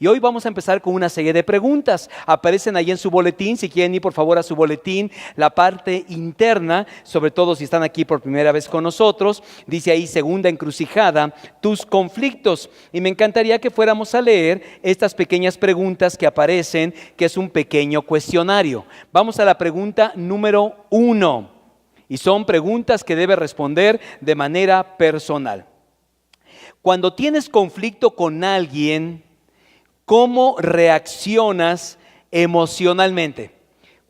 Y hoy vamos a empezar con una serie de preguntas. Aparecen ahí en su boletín, si quieren ir por favor a su boletín, la parte interna, sobre todo si están aquí por primera vez con nosotros, dice ahí segunda encrucijada, tus conflictos. Y me encantaría que fuéramos a leer estas pequeñas preguntas que aparecen, que es un pequeño cuestionario. Vamos a la pregunta número 1. Y son preguntas que debe responder de manera personal. Cuando tienes conflicto con alguien, ¿cómo reaccionas emocionalmente?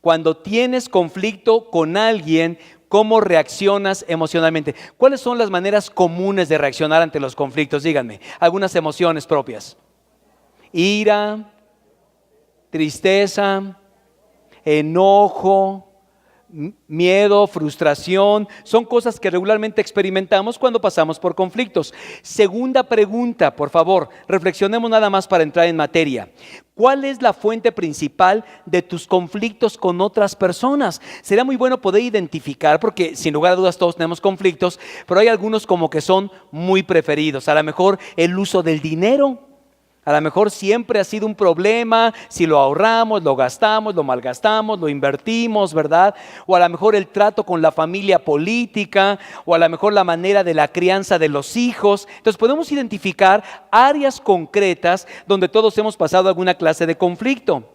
Cuando tienes conflicto con alguien, ¿cómo reaccionas emocionalmente? ¿Cuáles son las maneras comunes de reaccionar ante los conflictos? Díganme, algunas emociones propias. Ira, tristeza, enojo, miedo, frustración, son cosas que regularmente experimentamos cuando pasamos por conflictos. Segunda pregunta, por favor, reflexionemos nada más para entrar en materia. ¿Cuál es la fuente principal de tus conflictos con otras personas? Sería muy bueno poder identificar, porque sin lugar a dudas todos tenemos conflictos, pero hay algunos como que son muy preferidos. A lo mejor el uso del dinero. A lo mejor siempre ha sido un problema, si lo ahorramos, lo gastamos, lo malgastamos, lo invertimos, ¿verdad? O a lo mejor el trato con la familia política, o a lo mejor la manera de la crianza de los hijos. Entonces podemos identificar áreas concretas donde todos hemos pasado alguna clase de conflicto.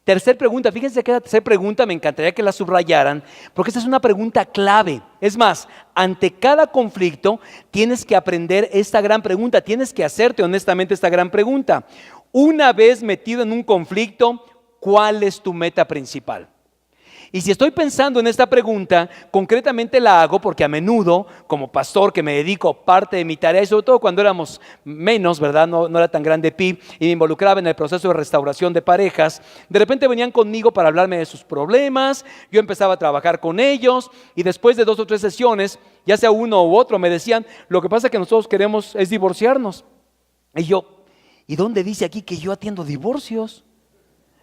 Tercer pregunta, fíjense que la tercera pregunta me encantaría que la subrayaran, porque esta es una pregunta clave. Es más, ante cada conflicto tienes que aprender esta gran pregunta, tienes que hacerte honestamente esta gran pregunta. Una vez metido en un conflicto, ¿cuál es tu meta principal? Y si estoy pensando en esta pregunta, concretamente la hago porque a menudo, como pastor que me dedico parte de mi tarea, y sobre todo cuando éramos menos, ¿verdad? No era tan grande PIB, y me involucraba en el proceso de restauración de parejas, de repente venían conmigo para hablarme de sus problemas, yo empezaba a trabajar con ellos, y después de 2 o 3 sesiones, ya sea uno u otro, me decían, lo que pasa es que nosotros queremos es divorciarnos. Y yo, ¿y dónde dice aquí que yo atiendo divorcios?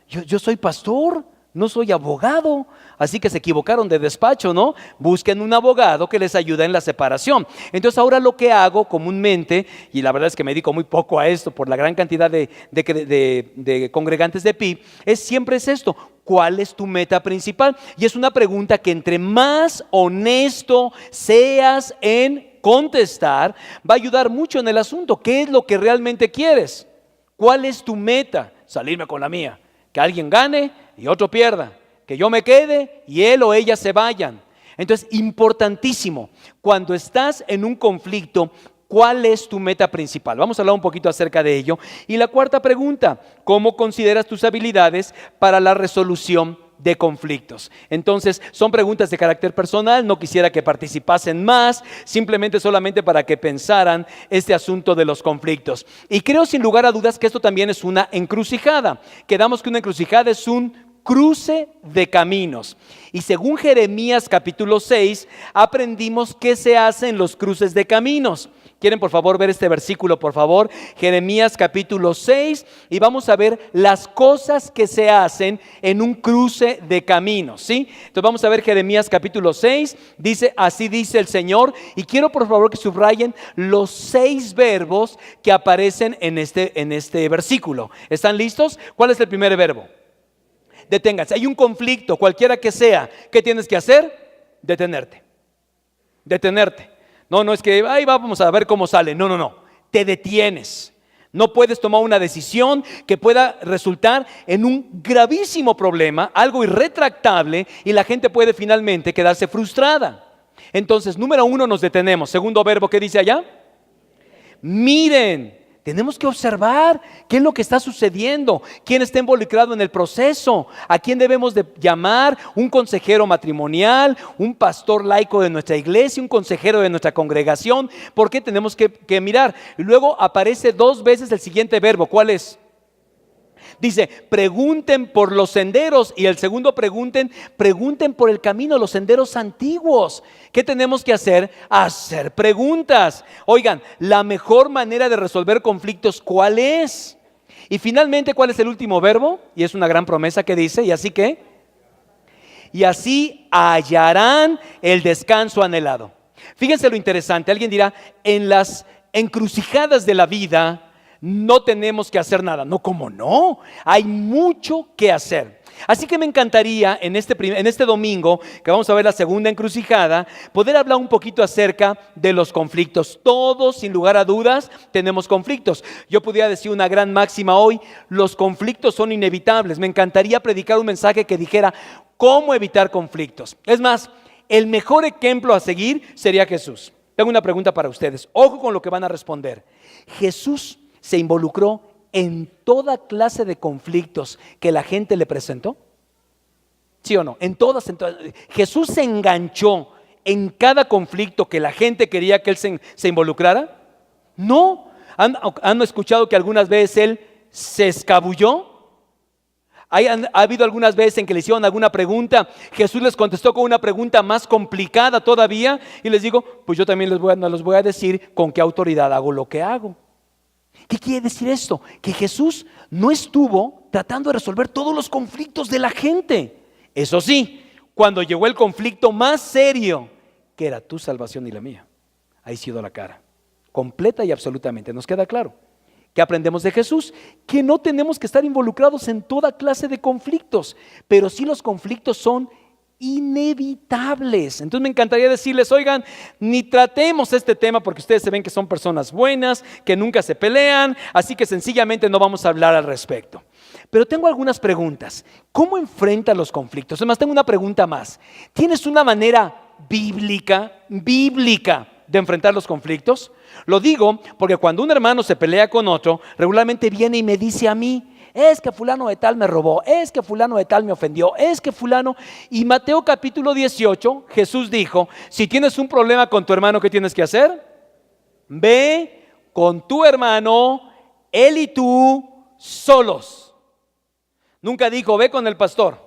Yo soy pastor. No soy abogado, así que se equivocaron de despacho, ¿no? Busquen un abogado que les ayude en la separación. Entonces ahora lo que hago comúnmente, y la verdad es que me dedico muy poco a esto por la gran cantidad de congregantes de PIB, siempre es esto: ¿cuál es tu meta principal? Y es una pregunta que entre más honesto seas en contestar, va a ayudar mucho en el asunto. ¿Qué es lo que realmente quieres? ¿Cuál es tu meta? Salirme con la mía. Que alguien gane y otro pierda, que yo me quede y él o ella se vayan. Entonces, importantísimo, cuando estás en un conflicto, ¿cuál es tu meta principal? Vamos a hablar un poquito acerca de ello. Y la cuarta pregunta, ¿cómo consideras tus habilidades para la resolución de conflictos? Entonces, son preguntas de carácter personal, no quisiera que participasen más, simplemente solamente para que pensaran este asunto de los conflictos. Y creo sin lugar a dudas que esto también es una encrucijada. Quedamos que una encrucijada es un cruce de caminos. Y según Jeremías capítulo 6, aprendimos qué se hace en los cruces de caminos. ¿Quieren por favor ver este versículo, por favor? Jeremías capítulo 6, y vamos a ver las cosas que se hacen en un cruce de caminos, ¿sí? Entonces vamos a ver Jeremías capítulo 6, dice, así dice el Señor, y quiero por favor que subrayen los 6 verbos que aparecen en este versículo. ¿Están listos? ¿Cuál es el primer verbo? Deténganse. Hay un conflicto, cualquiera que sea. ¿Qué tienes que hacer? Detenerte. Detenerte. No es que ahí vamos a ver cómo sale. No. Te detienes. No puedes tomar una decisión que pueda resultar en un gravísimo problema, algo irretractable, y la gente puede finalmente quedarse frustrada. Entonces, número 1, nos detenemos. Segundo verbo, ¿qué dice allá? Miren. Tenemos que observar qué es lo que está sucediendo, quién está involucrado en el proceso, a quién debemos de llamar, un consejero matrimonial, un pastor laico de nuestra iglesia, un consejero de nuestra congregación. ¿Por qué tenemos que mirar? Y luego aparece 2 veces el siguiente verbo. ¿Cuál es? Dice, pregunten por los senderos, y el segundo, pregunten por el camino, los senderos antiguos. ¿Qué tenemos que hacer? Hacer preguntas. Oigan, la mejor manera de resolver conflictos, ¿cuál es? Y finalmente, ¿cuál es el último verbo? Y es una gran promesa que dice, ¿y así qué? Y así hallarán el descanso anhelado. Fíjense lo interesante, alguien dirá, en las encrucijadas de la vida, no tenemos que hacer nada. No, ¿cómo no? Hay mucho que hacer. Así que me encantaría en este domingo, que vamos a ver la segunda encrucijada, poder hablar un poquito acerca de los conflictos. Todos, sin lugar a dudas, tenemos conflictos. Yo podría decir una gran máxima hoy: los conflictos son inevitables. Me encantaría predicar un mensaje que dijera cómo evitar conflictos. Es más, el mejor ejemplo a seguir sería Jesús. Tengo una pregunta para ustedes. Ojo con lo que van a responder. Jesús se involucró en toda clase de conflictos que la gente le presentó. ¿Sí o no? En todas. Jesús se enganchó en cada conflicto que la gente quería que él se involucrara. No. ¿Han escuchado que algunas veces él se escabulló? ¿Ha habido algunas veces en que le hicieron alguna pregunta? Jesús les contestó con una pregunta más complicada todavía. Y les digo, pues yo también les voy a decir con qué autoridad hago lo que hago. ¿Qué quiere decir esto? Que Jesús no estuvo tratando de resolver todos los conflictos de la gente. Eso sí, cuando llegó el conflicto más serio, que era tu salvación y la mía, ahí sí dio la cara, completa y absolutamente. ¿Nos queda claro? ¿Qué aprendemos de Jesús? Que no tenemos que estar involucrados en toda clase de conflictos, pero sí los conflictos son inevitables. Entonces me encantaría decirles, oigan, ni tratemos este tema porque ustedes se ven que son personas buenas, que nunca se pelean, así que sencillamente no vamos a hablar al respecto. Pero tengo algunas preguntas. ¿Cómo enfrentas los conflictos? Además, tengo una pregunta más. ¿Tienes una manera bíblica de enfrentar los conflictos? Lo digo porque cuando un hermano se pelea con otro, regularmente viene y me dice a mí: es que fulano de tal me robó, es que fulano de tal me ofendió, es que fulano. Y Mateo capítulo 18, Jesús dijo: si tienes un problema con tu hermano, ¿qué tienes que hacer? Ve con tu hermano, él y tú solos. Nunca dijo ve con el pastor.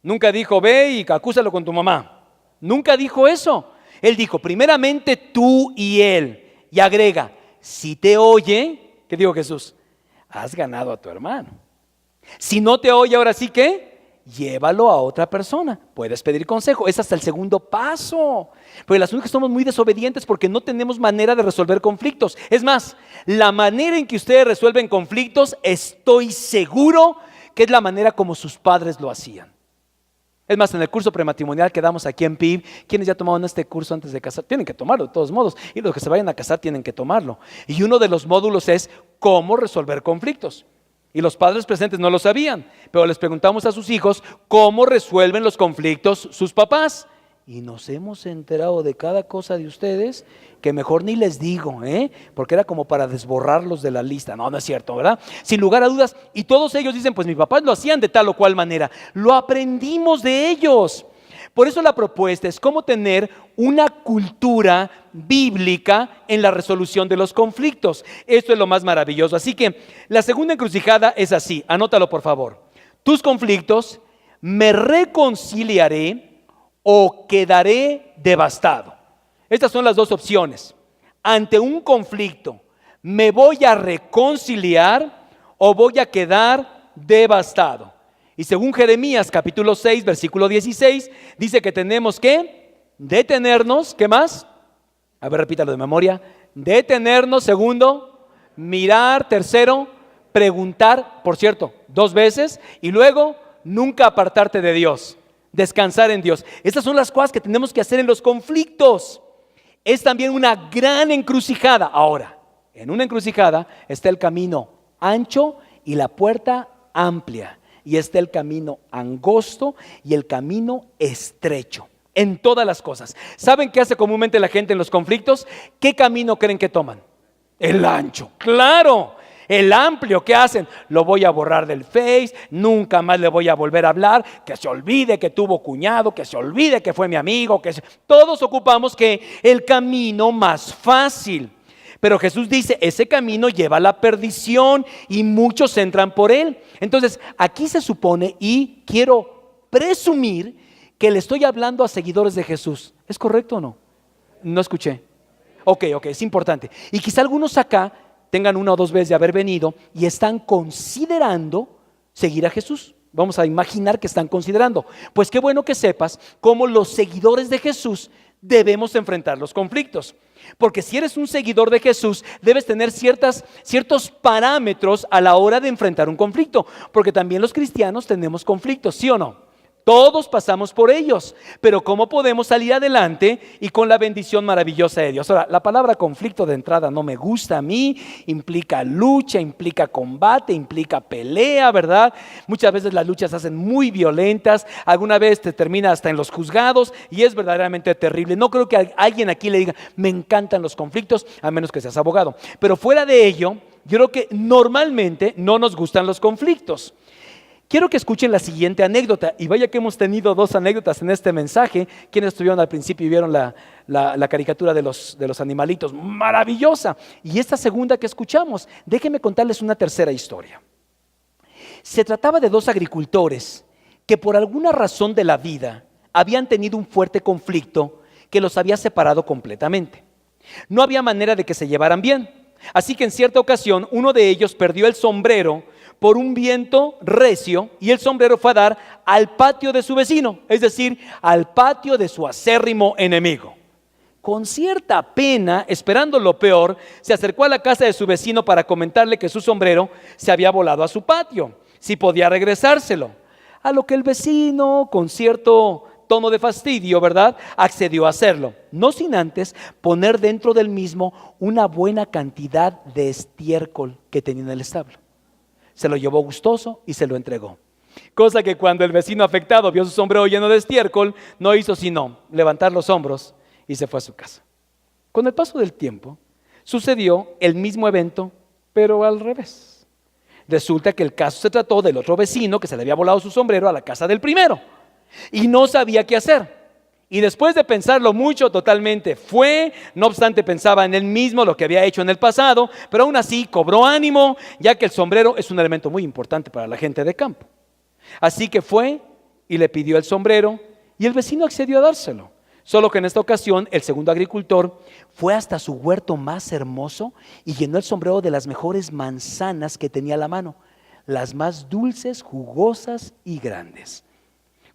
Nunca dijo ve y acúsalo con tu mamá. Nunca dijo eso. Él dijo primeramente tú y él. Y agrega, si te oye, ¿qué dijo Jesús? Has ganado a tu hermano. Si no te oye, ahora sí que llévalo a otra persona. Puedes pedir consejo. Es hasta el segundo paso. Pero el asunto es que somos muy desobedientes porque no tenemos manera de resolver conflictos. Es más, la manera en que ustedes resuelven conflictos, estoy seguro que es la manera como sus padres lo hacían. Es más, en el curso prematrimonial que damos aquí en PIB, quienes ya tomaron este curso antes de casar, tienen que tomarlo de todos modos. Y los que se vayan a casar tienen que tomarlo. Y uno de los módulos es cómo resolver conflictos. Y los padres presentes no lo sabían, pero les preguntamos a sus hijos cómo resuelven los conflictos sus papás. Y nos hemos enterado de cada cosa de ustedes que mejor ni les digo, porque era como para desborrarlos de la lista. No es cierto, ¿verdad? Sin lugar a dudas. Y todos ellos dicen, pues mis papás lo hacían de tal o cual manera. Lo aprendimos de ellos. Por eso la propuesta es cómo tener una cultura bíblica en la resolución de los conflictos. Esto es lo más maravilloso. Así que la segunda encrucijada es así. Anótalo por favor. Tus conflictos, me reconciliaré o quedaré devastado. Estas son las dos opciones. Ante un conflicto, ¿me voy a reconciliar o voy a quedar devastado? Y según Jeremías capítulo 6, versículo 16, dice que tenemos que detenernos. ¿Qué más? A ver, repítalo de memoria. Detenernos. Segundo, mirar. Tercero, preguntar, por cierto, 2 veces. Y luego, nunca apartarte de Dios. Descansar en Dios. Estas son las cosas que tenemos que hacer en los conflictos. Es también una gran encrucijada. Ahora, en una encrucijada está el camino ancho y la puerta amplia. Y está el camino angosto y el camino estrecho. En todas las cosas. ¿Saben qué hace comúnmente la gente en los conflictos? ¿Qué camino creen que toman? El ancho. ¡Claro! El amplio, ¿qué hacen? Lo voy a borrar del Face, nunca más le voy a volver a hablar, que se olvide que tuvo cuñado, que se olvide que fue mi amigo, todos ocupamos que el camino más fácil. Pero Jesús dice, ese camino lleva a la perdición y muchos entran por él. Entonces, aquí se supone, y quiero presumir, que le estoy hablando a seguidores de Jesús. ¿Es correcto o no? No escuché. Ok, es importante. Y quizá algunos acá tengan 1 o 2 veces de haber venido y están considerando seguir a Jesús. Vamos a imaginar que están considerando. Pues qué bueno que sepas cómo los seguidores de Jesús debemos enfrentar los conflictos. Porque si eres un seguidor de Jesús, debes tener ciertos parámetros a la hora de enfrentar un conflicto. Porque también los cristianos tenemos conflictos, ¿sí o no? Todos pasamos por ellos, pero ¿cómo podemos salir adelante y con la bendición maravillosa de Dios? Ahora, la palabra conflicto de entrada no me gusta a mí, implica lucha, implica combate, implica pelea, ¿verdad? Muchas veces las luchas se hacen muy violentas, alguna vez te termina hasta en los juzgados y es verdaderamente terrible. No creo que alguien aquí le diga, me encantan los conflictos, a menos que seas abogado. Pero fuera de ello, yo creo que normalmente no nos gustan los conflictos. Quiero que escuchen la siguiente anécdota, y vaya que hemos tenido 2 anécdotas en este mensaje. Quienes estuvieron al principio y vieron la caricatura de los animalitos, maravillosa. Y esta segunda que escuchamos, déjenme contarles una tercera historia. Se trataba de 2 agricultores que por alguna razón de la vida habían tenido un fuerte conflicto que los había separado completamente. No había manera de que se llevaran bien, así que en cierta ocasión uno de ellos perdió el sombrero por un viento recio y el sombrero fue a dar al patio de su vecino, es decir, al patio de su acérrimo enemigo. Con cierta pena, esperando lo peor, se acercó a la casa de su vecino para comentarle que su sombrero se había volado a su patio, si podía regresárselo. A lo que el vecino, con cierto tono de fastidio, ¿verdad?, accedió a hacerlo, no sin antes poner dentro del mismo una buena cantidad de estiércol que tenía en el establo. Se lo llevó gustoso y se lo entregó. Cosa que cuando el vecino afectado vio su sombrero lleno de estiércol, no hizo sino levantar los hombros y se fue a su casa. Con el paso del tiempo, sucedió el mismo evento, pero al revés. Resulta que el caso se trató del otro vecino que se le había volado su sombrero a la casa del primero y no sabía qué hacer. Y después de pensarlo mucho, totalmente fue. No obstante, pensaba en él mismo lo que había hecho en el pasado, pero aún así cobró ánimo, ya que el sombrero es un elemento muy importante para la gente de campo. Así que fue y le pidió el sombrero y el vecino accedió a dárselo. Solo que en esta ocasión el segundo agricultor fue hasta su huerto más hermoso y llenó el sombrero de las mejores manzanas que tenía a la mano, las más dulces, jugosas y grandes.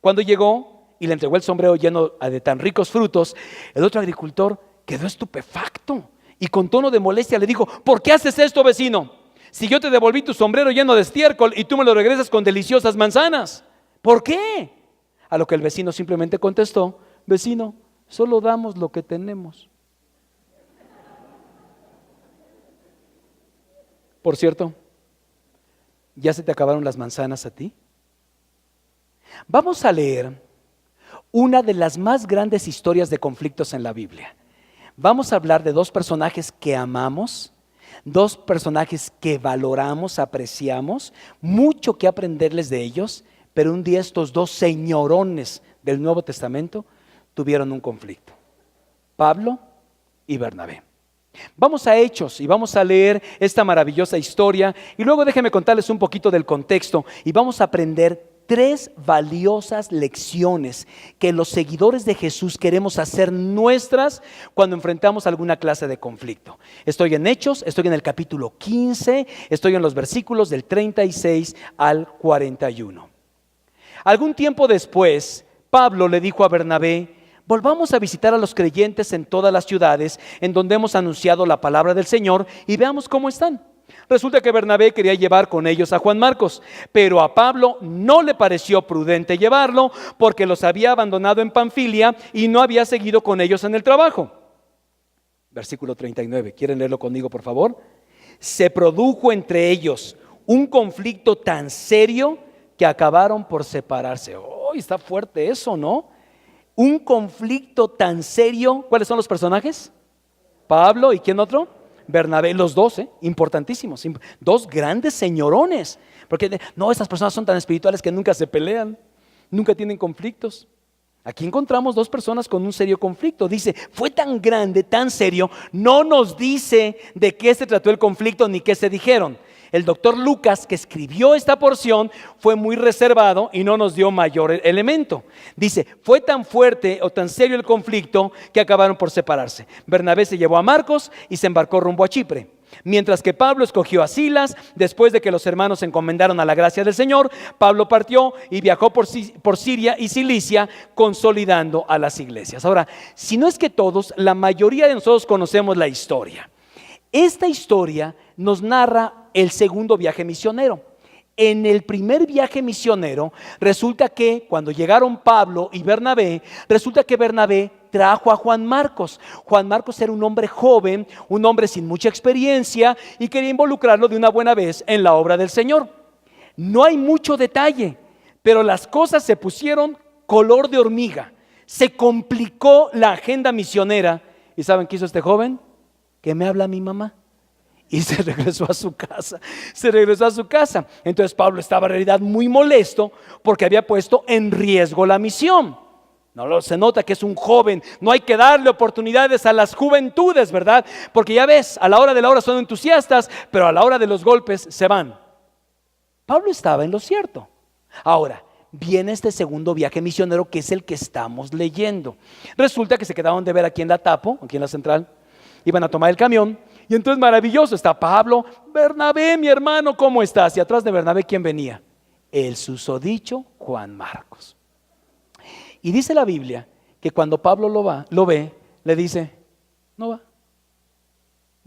Cuando llegó y le entregó el sombrero lleno de tan ricos frutos, el otro agricultor quedó estupefacto y con tono de molestia le dijo: ¿por qué haces esto, vecino? Si yo te devolví tu sombrero lleno de estiércol y tú me lo regresas con deliciosas manzanas, ¿por qué? A lo que el vecino simplemente contestó: vecino, solo damos lo que tenemos. Por cierto, ¿ya se te acabaron las manzanas a ti? Vamos a leer una de las más grandes historias de conflictos en la Biblia. Vamos a hablar de 2 personajes que amamos, 2 personajes que valoramos, apreciamos, mucho que aprenderles de ellos, pero un día estos 2 señorones del Nuevo Testamento tuvieron un conflicto: Pablo y Bernabé. Vamos a Hechos y vamos a leer esta maravillosa historia y luego déjenme contarles un poquito del contexto y vamos a aprender 3 valiosas lecciones que los seguidores de Jesús queremos hacer nuestras cuando enfrentamos alguna clase de conflicto. Estoy en Hechos, estoy en el capítulo 15, estoy en los versículos del 36 al 41. Algún tiempo después, Pablo le dijo a Bernabé: volvamos a visitar a los creyentes en todas las ciudades en donde hemos anunciado la palabra del Señor y veamos cómo están. Resulta que Bernabé quería llevar con ellos a Juan Marcos, pero a Pablo no le pareció prudente llevarlo porque los había abandonado en Panfilia y no había seguido con ellos en el trabajo. Versículo 39, ¿quieren leerlo conmigo, por favor? Se produjo entre ellos un conflicto tan serio que acabaron por separarse. Oh, está fuerte eso, ¿no? Un conflicto tan serio. ¿Cuáles son los personajes? Pablo y ¿quién otro? Bernabé, los 2, importantísimos, 2 grandes señorones, porque no, estas personas son tan espirituales que nunca se pelean, nunca tienen conflictos. Aquí encontramos 2 personas con un serio conflicto. Dice, fue tan grande, tan serio, no nos dice de qué se trató el conflicto ni qué se dijeron. El doctor Lucas, que escribió esta porción, fue muy reservado y no nos dio mayor elemento. Dice, fue tan fuerte o tan serio el conflicto que acabaron por separarse. Bernabé se llevó a Marcos y se embarcó rumbo a Chipre. Mientras que Pablo escogió a Silas, después de que los hermanos se encomendaron a la gracia del Señor, Pablo partió y viajó por Siria y Cilicia, consolidando a las iglesias. Ahora, si no es que todos, la mayoría de nosotros conocemos la historia. Esta historia nos narra el segundo viaje misionero. En el primer viaje misionero, resulta que cuando llegaron Pablo y Bernabé, resulta que Bernabé trajo a Juan Marcos. Juan Marcos era un hombre joven, un hombre sin mucha experiencia y quería involucrarlo de una buena vez en la obra del Señor. No hay mucho detalle, pero las cosas se pusieron color de hormiga. Se complicó la agenda misionera. ¿Y saben qué hizo este joven? Que me habla mi mamá. Y se regresó a su casa, Entonces Pablo estaba en realidad muy molesto porque había puesto en riesgo la misión. Se nota que es un joven, no hay que darle oportunidades a las juventudes, ¿verdad? Porque ya ves, a la hora de la hora son entusiastas, pero a la hora de los golpes se van. Pablo estaba en lo cierto. Ahora, viene este segundo viaje misionero, que es el que estamos leyendo. Resulta que se quedaron de ver aquí en la Tapo, aquí en la central. Iban a tomar el camión y entonces maravilloso, está Pablo, Bernabé, mi hermano, ¿cómo estás? Y atrás de Bernabé, ¿quién venía? El susodicho Juan Marcos. Y dice la Biblia que cuando Pablo lo ve, le dice, no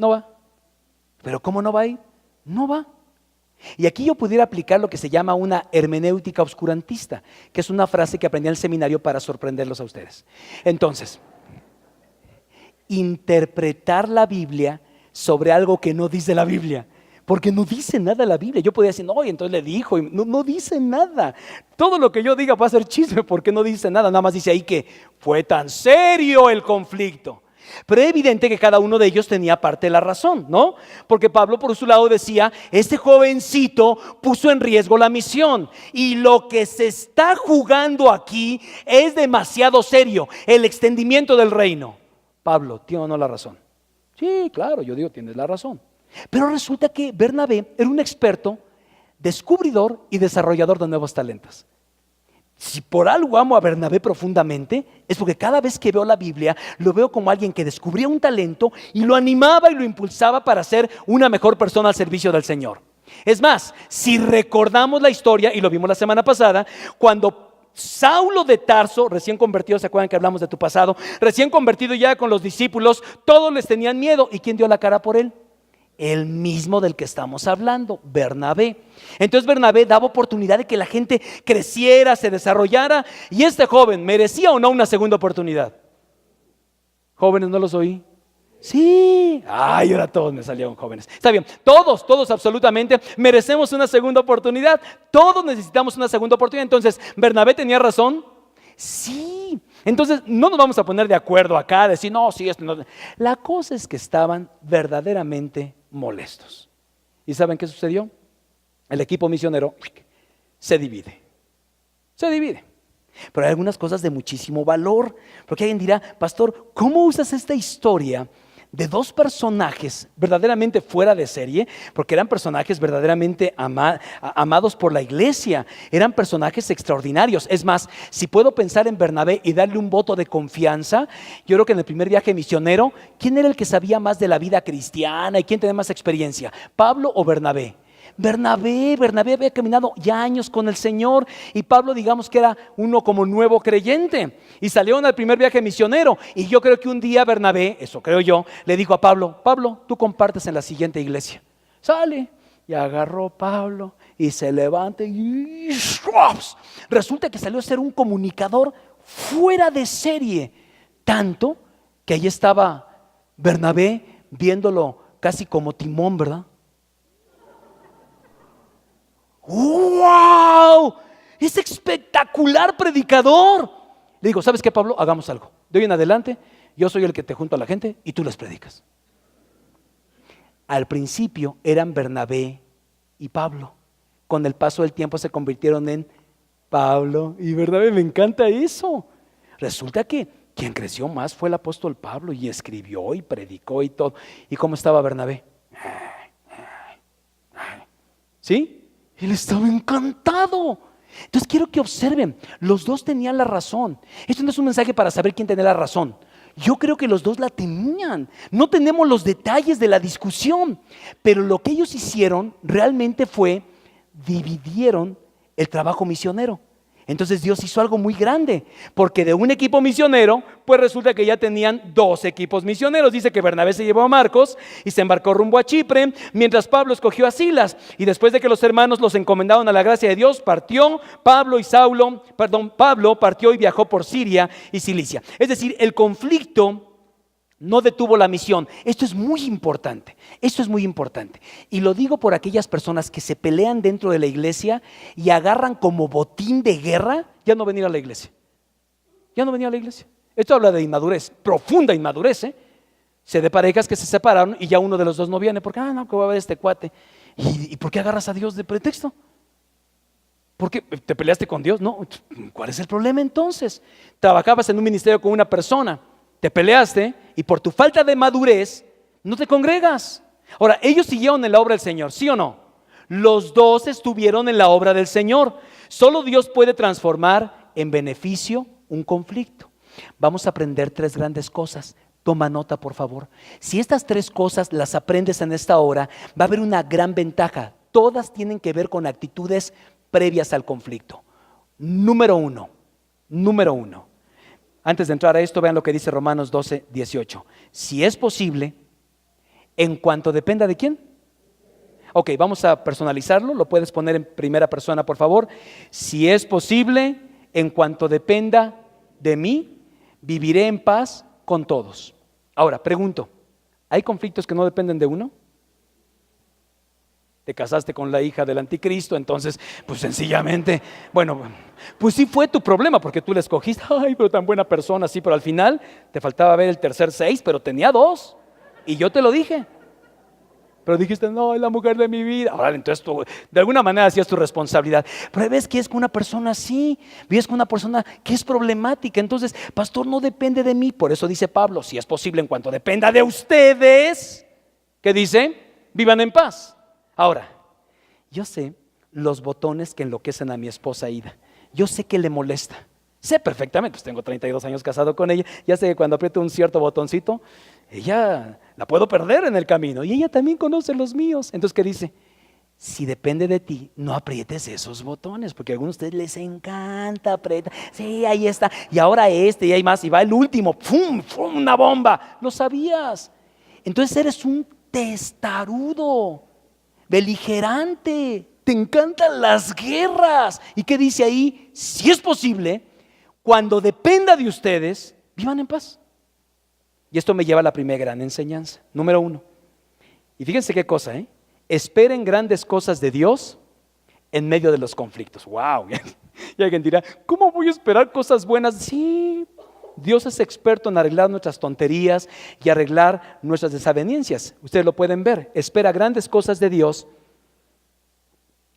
va. ¿Pero cómo no va a ir? No va. Y aquí yo pudiera aplicar lo que se llama una hermenéutica obscurantista, que es una frase que aprendí en el seminario para sorprenderlos a ustedes. Entonces, interpretar la Biblia sobre algo que no dice la Biblia, porque no dice nada la Biblia. Yo podía decir, no, y entonces le dijo, y no dice nada. Todo lo que yo diga va a ser chisme porque no dice nada, nada más dice ahí que fue tan serio el conflicto. Pero es evidente que cada uno de ellos tenía parte de la razón, ¿no? Porque Pablo por su lado decía, este jovencito puso en riesgo la misión y lo que se está jugando aquí es demasiado serio, el extendimiento del reino. Pablo, ¿tiene o no la razón? Sí, claro, yo digo, tienes la razón. Pero resulta que Bernabé era un experto, descubridor y desarrollador de nuevos talentos. Si por algo amo a Bernabé profundamente, es porque cada vez que veo la Biblia, lo veo como alguien que descubría un talento y lo animaba y lo impulsaba para ser una mejor persona al servicio del Señor. Es más, si recordamos la historia, y lo vimos la semana pasada, cuando Saulo de Tarso, recién convertido, ¿se acuerdan que hablamos de tu pasado? Recién convertido ya con los discípulos, todos les tenían miedo. ¿Y quién dio la cara por él? El mismo del que estamos hablando, Bernabé. Entonces Bernabé daba oportunidad de que la gente creciera, se desarrollara. Y este joven, ¿merecía o no una segunda oportunidad? Jóvenes, ¿no los oí? Sí, ay, ahora todos me salieron jóvenes. Está bien, todos absolutamente merecemos una segunda oportunidad. Todos necesitamos una segunda oportunidad. Entonces, ¿Bernabé tenía razón? Sí. Entonces, no nos vamos a poner de acuerdo acá, decir, no, sí, esto no. La cosa es que estaban verdaderamente molestos. ¿Y saben qué sucedió? El equipo misionero se divide. Pero hay algunas cosas de muchísimo valor, porque alguien dirá, pastor, ¿cómo usas esta historia de dos personajes verdaderamente fuera de serie? Porque eran personajes verdaderamente amados por la iglesia, eran personajes extraordinarios. Es más, si puedo pensar en Bernabé y darle un voto de confianza, yo creo que en el primer viaje misionero, ¿quién era el que sabía más de la vida cristiana y quién tenía más experiencia? ¿Pablo o Bernabé? Bernabé había caminado ya años con el Señor y Pablo, digamos que era uno como nuevo creyente y salieron al primer viaje misionero. Y yo creo que un día Bernabé, eso creo yo, le dijo a Pablo, tú compartes en la siguiente iglesia. Sale y agarró Pablo y se levanta y resulta que salió a ser un comunicador fuera de serie, tanto que ahí estaba Bernabé viéndolo casi como timón, ¿verdad? ¡Wow! Es espectacular predicador. Le digo, ¿sabes qué, Pablo? Hagamos algo. De hoy en adelante, yo soy el que te junto a la gente y tú les predicas. Al principio eran Bernabé y Pablo. Con el paso del tiempo se convirtieron en Pablo y Bernabé. Me encanta eso. Resulta que quien creció más fue el apóstol Pablo y escribió y predicó y todo. ¿Y cómo estaba Bernabé? ¿Sí? Él estaba encantado. Entonces quiero que observen, los dos tenían la razón. Esto no es un mensaje para saber quién tenía la razón. Yo creo que los dos la tenían. No tenemos los detalles de la discusión, pero lo que ellos hicieron realmente fue dividieron el trabajo misionero. Entonces Dios hizo algo muy grande, porque de un equipo misionero, pues resulta que ya tenían 2 equipos misioneros. Dice que Bernabé se llevó a Marcos y se embarcó rumbo a Chipre, mientras Pablo escogió a Silas. Y después de que los hermanos los encomendaron a la gracia de Dios, Pablo partió y viajó por Siria y Cilicia. Es decir, el conflicto no detuvo la misión. Esto es muy importante. Esto es muy importante. Y lo digo por aquellas personas que se pelean dentro de la iglesia y agarran como botín de guerra, ya no venir a la iglesia. Ya no venir a la iglesia. Esto habla de inmadurez, profunda inmadurez, ¿eh? Sé de parejas que se separaron y ya uno de los dos no viene porque, no, que va a haber este cuate. ¿Y por qué agarras a Dios de pretexto? ¿Por qué te peleaste con Dios? No, ¿cuál es el problema entonces? Trabajabas en un ministerio con una persona, te peleaste y por tu falta de madurez no te congregas. Ahora, ellos siguieron en la obra del Señor, ¿sí o no? Los dos estuvieron en la obra del Señor. Solo Dios puede transformar en beneficio un conflicto. Vamos a aprender 3 grandes cosas. Toma nota, por favor. Si estas 3 cosas las aprendes en esta hora, va a haber una gran ventaja. Todas tienen que ver con actitudes previas al conflicto. Número uno. Antes de entrar a esto, vean lo que dice Romanos 12:18. Si es posible, en cuanto dependa de quién. Ok, vamos a personalizarlo. Lo puedes poner en primera persona, por favor. Si es posible, en cuanto dependa de mí, viviré en paz con todos. Ahora, pregunto, ¿hay conflictos que no dependen de uno? Te casaste con la hija del anticristo, entonces, pues sencillamente, bueno, pues sí fue tu problema porque tú la escogiste. Ay, pero tan buena persona, sí, pero al final te faltaba ver el tercer 6, pero tenía 2 y yo te lo dije. Pero dijiste, no, es la mujer de mi vida. Ahora, entonces tú, de alguna manera sí es tu responsabilidad. Pero ves que es con una persona así, ves con una persona que es problemática. Entonces, pastor, no depende de mí. Por eso dice Pablo, si es posible, en cuanto dependa de ustedes, ¿qué dice? Vivan en paz. Ahora, yo sé los botones que enloquecen a mi esposa Ida. Yo sé que le molesta. Sé perfectamente, pues tengo 32 años casado con ella. Ya sé que cuando aprieto un cierto botoncito, ella la puedo perder en el camino. Y ella también conoce los míos. Entonces, ¿qué dice? Si depende de ti, no aprietes esos botones, porque a algunos de ustedes les encanta apretar. Sí, ahí está. Y ahora y hay más. Y va el último. ¡Pum! ¡Pum! Una bomba. Lo sabías. Entonces eres un testarudo, beligerante, te encantan las guerras. ¿Y qué dice ahí? Si es posible, cuando dependa de ustedes, vivan en paz. Y esto me lleva a la primera gran enseñanza, número 1. Y fíjense qué cosa, esperen grandes cosas de Dios en medio de los conflictos. ¡Wow! Y alguien dirá, ¿cómo voy a esperar cosas buenas? Sí, Dios es experto en arreglar nuestras tonterías y arreglar nuestras desavenencias. Ustedes lo pueden ver. Espera grandes cosas de Dios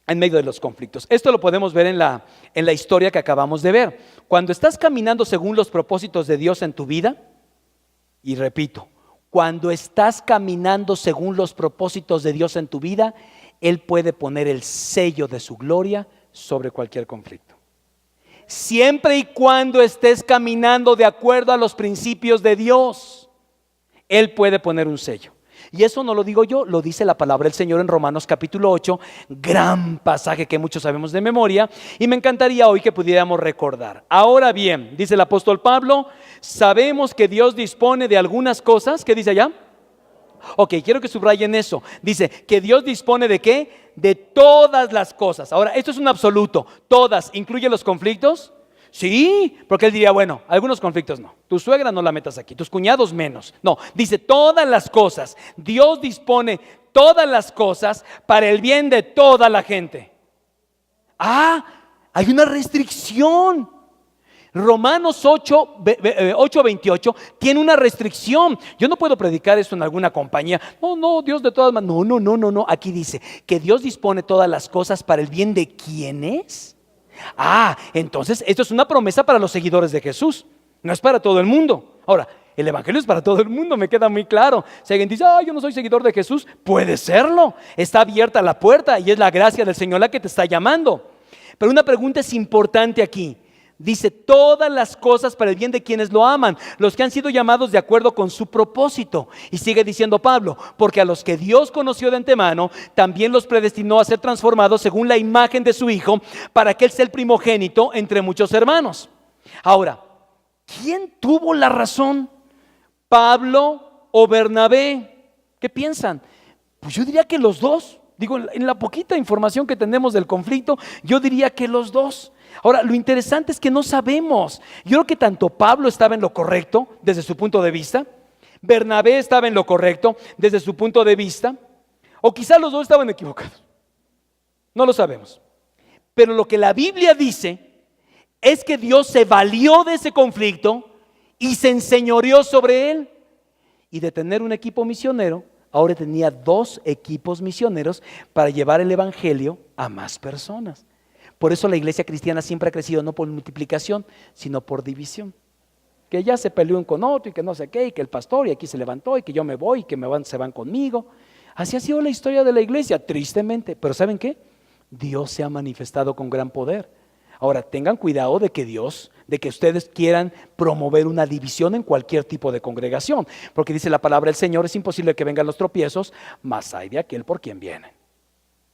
en medio de los conflictos. Esto lo podemos ver en la historia que acabamos de ver. Cuando estás caminando según los propósitos de Dios en tu vida, y repito, cuando estás caminando según los propósitos de Dios en tu vida, Él puede poner el sello de su gloria sobre cualquier conflicto. Siempre y cuando estés caminando de acuerdo a los principios de Dios, Él puede poner un sello. Y eso no lo digo yo, lo dice la palabra del Señor en Romanos capítulo 8, gran pasaje que muchos sabemos de memoria, y me encantaría hoy que pudiéramos recordar. Ahora bien, dice el apóstol Pablo, sabemos que Dios dispone de algunas cosas. ¿Qué dice allá? Ok, quiero que subrayen eso. Dice que Dios dispone ¿de qué? De todas las cosas. Ahora, esto es un absoluto. ¿Todas incluye los conflictos? Sí, porque él diría, bueno, algunos conflictos no. Tu suegra no la metas aquí, tus cuñados menos. No, dice todas las cosas. Dios dispone todas las cosas para el bien de toda la gente. Hay una restricción. Romanos 8:28 tiene una restricción. Yo no puedo predicar esto en alguna compañía. No, Dios de todas maneras. No. Aquí dice que Dios dispone todas las cosas para el bien de ¿quiénes? Entonces esto es una promesa para los seguidores de Jesús. No es para todo el mundo. Ahora, el evangelio es para todo el mundo, me queda muy claro. Si alguien dice, yo no soy seguidor de Jesús, puede serlo. Está abierta la puerta y es la gracia del Señor la que te está llamando. Pero una pregunta es importante aquí. Dice todas las cosas para el bien de quienes lo aman, los que han sido llamados de acuerdo con su propósito. Y sigue diciendo Pablo, porque a los que Dios conoció de antemano, también los predestinó a ser transformados según la imagen de su Hijo, para que Él sea el primogénito entre muchos hermanos. Ahora, ¿quién tuvo la razón? ¿Pablo o Bernabé? ¿Qué piensan? Pues yo diría que los dos. Digo, en la poquita información que tenemos del conflicto, yo diría que los dos. Ahora, lo interesante es que no sabemos. Yo creo que tanto Pablo estaba en lo correcto desde su punto de vista, Bernabé estaba en lo correcto desde su punto de vista, o quizás los dos estaban equivocados. No lo sabemos. Pero lo que la Biblia dice es que Dios se valió de ese conflicto y se enseñoreó sobre él. Y de tener un equipo misionero, ahora tenía 2 equipos misioneros para llevar el evangelio a más personas. Por eso la iglesia cristiana siempre ha crecido no por multiplicación, sino por división. Que ya se peleó uno con otro y que no sé qué, y que el pastor y aquí se levantó y que yo me voy y que se van conmigo. Así ha sido la historia de la iglesia, tristemente. Pero ¿saben qué? Dios se ha manifestado con gran poder. Ahora, tengan cuidado de que ustedes quieran promover una división en cualquier tipo de congregación. Porque dice la palabra del Señor, es imposible que vengan los tropiezos, mas hay de aquel por quien vienen.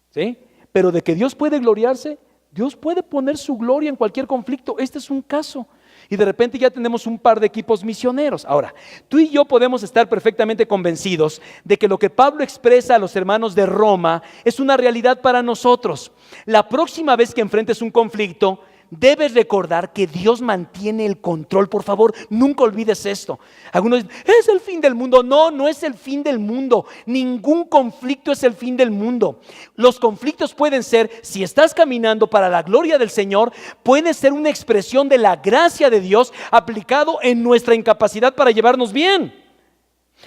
¿Sí? Pero de que Dios puede gloriarse, Dios puede poner su gloria en cualquier conflicto. Este es un caso. Y de repente ya tenemos un par de equipos misioneros. Ahora, tú y yo podemos estar perfectamente convencidos de que lo que Pablo expresa a los hermanos de Roma es una realidad para nosotros. La próxima vez que enfrentes un conflicto, debes recordar que Dios mantiene el control. Por favor, nunca olvides esto. Algunos dicen, es el fin del mundo. No, no es el fin del mundo. Ningún conflicto es el fin del mundo. Los conflictos pueden ser, si estás caminando para la gloria del Señor, puede ser una expresión de la gracia de Dios aplicado en nuestra incapacidad para llevarnos bien.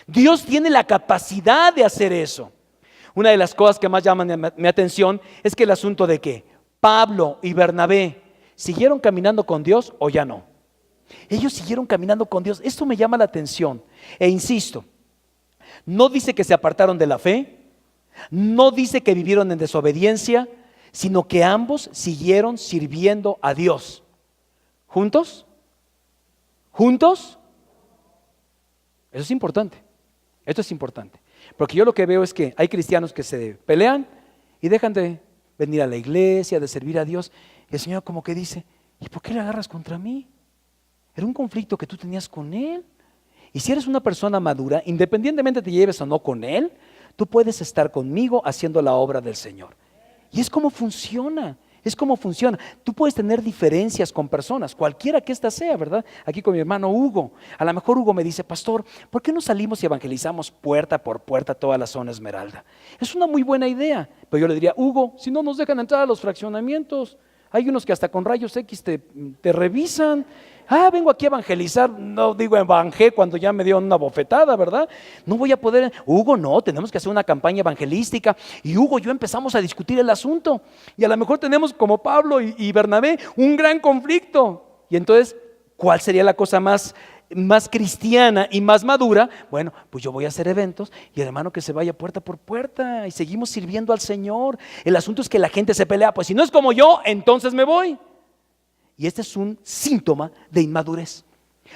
Dios tiene la capacidad de hacer eso. Una de las cosas que más llaman mi atención es que el asunto de que Pablo y Bernabé ¿siguieron caminando con Dios o ya no? Ellos siguieron caminando con Dios. Esto me llama la atención. E insisto, no dice que se apartaron de la fe, no dice que vivieron en desobediencia, sino que ambos siguieron sirviendo a Dios. ¿Juntos? ¿Juntos? Eso es importante. Esto es importante. Porque yo lo que veo es que hay cristianos que se pelean y dejan de venir a la iglesia, de servir a Dios. Y el Señor como que dice, ¿y por qué le agarras contra mí? Era un conflicto que tú tenías con Él. Y si eres una persona madura, independientemente te lleves o no con Él, tú puedes estar conmigo haciendo la obra del Señor. Y es como funciona. Es como funciona. Tú puedes tener diferencias con personas, cualquiera que ésta sea, ¿verdad? Aquí con mi hermano Hugo. A lo mejor Hugo me dice, pastor, ¿por qué no salimos y evangelizamos puerta por puerta toda la zona Esmeralda? Es una muy buena idea. Pero yo le diría, Hugo, si no nos dejan entrar a los fraccionamientos, hay unos que hasta con rayos X te revisan. Vengo aquí a evangelizar. No digo evangé cuando ya me dio una bofetada, ¿verdad? No voy a poder. Hugo, no, tenemos que hacer una campaña evangelística. Y Hugo y yo empezamos a discutir el asunto. Y a lo mejor tenemos como Pablo y Bernabé un gran conflicto. Y entonces, ¿cuál sería la cosa más cristiana y más madura? Bueno, pues yo voy a hacer eventos y el hermano que se vaya puerta por puerta y seguimos sirviendo al Señor. El asunto es que la gente se pelea, pues si no es como yo, entonces me voy. Y este es un síntoma de inmadurez,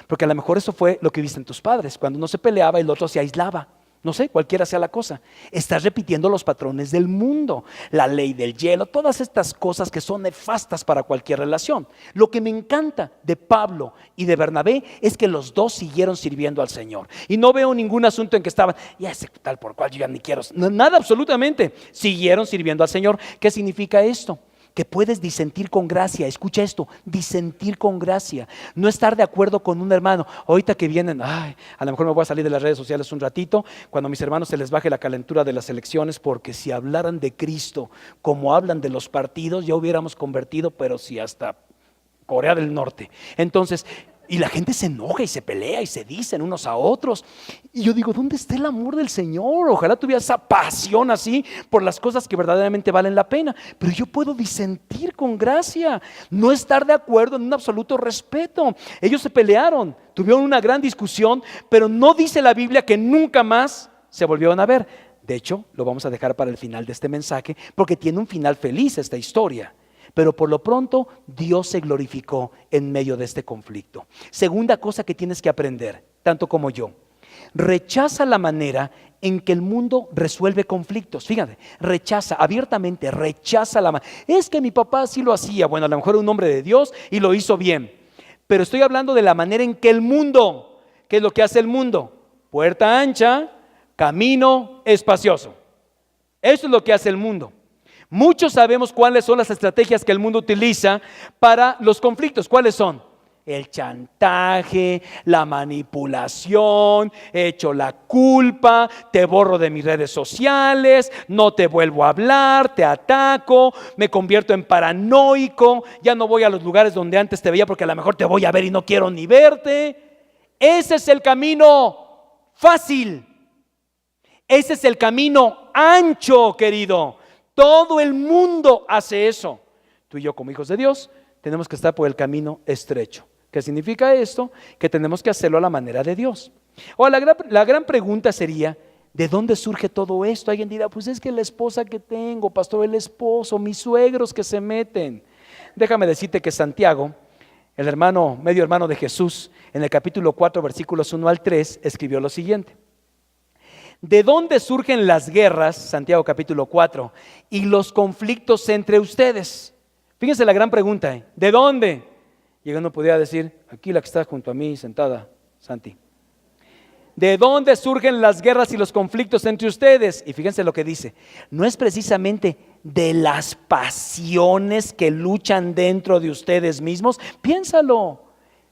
porque a lo mejor eso fue lo que viste en tus padres, cuando uno se peleaba y el otro se aislaba. No sé, cualquiera sea la cosa. Estás repitiendo los patrones del mundo, la ley del hielo, todas estas cosas que son nefastas para cualquier relación. Lo que me encanta de Pablo y de Bernabé es que los dos siguieron sirviendo al Señor. Y no veo ningún asunto en que estaban, ya ese tal por cual yo ya ni quiero. Nada, absolutamente. Siguieron sirviendo al Señor. ¿Qué significa esto? Que puedes disentir con gracia. Escucha esto, disentir con gracia. No estar de acuerdo con un hermano. Ahorita que vienen, a lo mejor me voy a salir de las redes sociales un ratito, cuando a mis hermanos se les baje la calentura de las elecciones, porque si hablaran de Cristo como hablan de los partidos, ya hubiéramos convertido, pero si hasta Corea del Norte. Entonces, y la gente se enoja y se pelea y se dicen unos a otros. Y yo digo, ¿dónde está el amor del Señor? Ojalá tuviera esa pasión así por las cosas que verdaderamente valen la pena. Pero yo puedo disentir con gracia, no estar de acuerdo en un absoluto respeto. Ellos se pelearon, tuvieron una gran discusión, pero no dice la Biblia que nunca más se volvieron a ver. De hecho, lo vamos a dejar para el final de este mensaje, porque tiene un final feliz esta historia. Pero por lo pronto Dios se glorificó en medio de este conflicto. Segunda cosa que tienes que aprender, tanto como yo: rechaza la manera en que el mundo resuelve conflictos. Fíjate, rechaza, abiertamente rechaza la manera. Es que mi papá sí lo hacía. Bueno, a lo mejor era un hombre de Dios y lo hizo bien. Pero estoy hablando de la manera en que el mundo, ¿qué es lo que hace el mundo? Puerta ancha, camino espacioso. Eso es lo que hace el mundo. Muchos sabemos cuáles son las estrategias que el mundo utiliza para los conflictos. ¿Cuáles son? El chantaje, la manipulación, echo la culpa, te borro de mis redes sociales, no te vuelvo a hablar, te ataco, me convierto en paranoico, ya no voy a los lugares donde antes te veía porque a lo mejor te voy a ver y no quiero ni verte. Ese es el camino fácil. Ese es el camino ancho, querido. Todo el mundo hace eso. Tú y yo, como hijos de Dios, tenemos que estar por el camino estrecho. ¿Qué significa esto? Que tenemos que hacerlo a la manera de Dios. Ahora, la gran pregunta sería: ¿de dónde surge todo esto? Alguien dirá: pues es que la esposa que tengo, pastor, el esposo, mis suegros que se meten. Déjame decirte que Santiago, el hermano, medio hermano de Jesús, en el capítulo 4, versículos 1 al 3, escribió lo siguiente: ¿de dónde surgen las guerras, Santiago capítulo 4, y los conflictos entre ustedes? Fíjense la gran pregunta, ¿de dónde? Y uno podría decir: aquí la que está junto a mí sentada, Santi. ¿De dónde surgen las guerras y los conflictos entre ustedes? Y fíjense lo que dice: no es precisamente de las pasiones que luchan dentro de ustedes mismos. Piénsalo,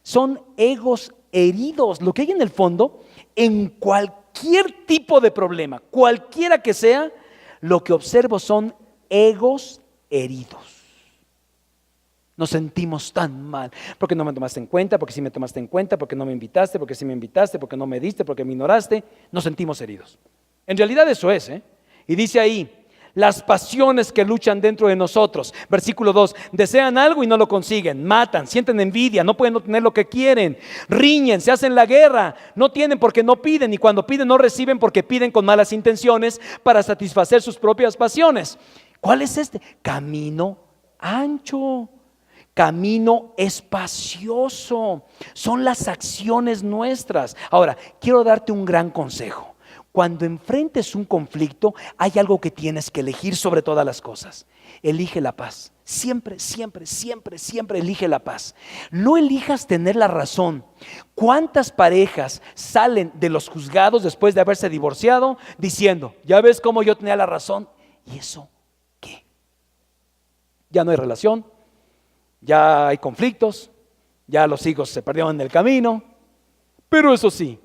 son egos heridos. Lo que hay en el fondo, en cualquier tipo de problema, cualquiera que sea, lo que observo son egos heridos. Nos sentimos tan mal, porque no me tomaste en cuenta, porque sí me tomaste en cuenta, porque no me invitaste, porque sí me invitaste, porque no me diste, porque me ignoraste. Nos sentimos heridos. En realidad eso es, Y dice ahí: las pasiones que luchan dentro de nosotros. Versículo 2: desean algo y no lo consiguen, matan, sienten envidia, no pueden obtener lo que quieren, riñen, se hacen la guerra, no tienen porque no piden, y cuando piden no reciben porque piden con malas intenciones para satisfacer sus propias pasiones. ¿Cuál es este? Camino ancho, camino espacioso. Son las acciones nuestras. Ahora, quiero darte un gran consejo. Cuando enfrentes un conflicto, hay algo que tienes que elegir sobre todas las cosas: elige la paz. Siempre, siempre, siempre, siempre elige la paz. No elijas tener la razón. ¿Cuántas parejas salen de los juzgados después de haberse divorciado diciendo: ya ves cómo yo tenía la razón? ¿Y eso qué? Ya no hay relación, ya hay conflictos, ya los hijos se perdieron en el camino, pero eso sí,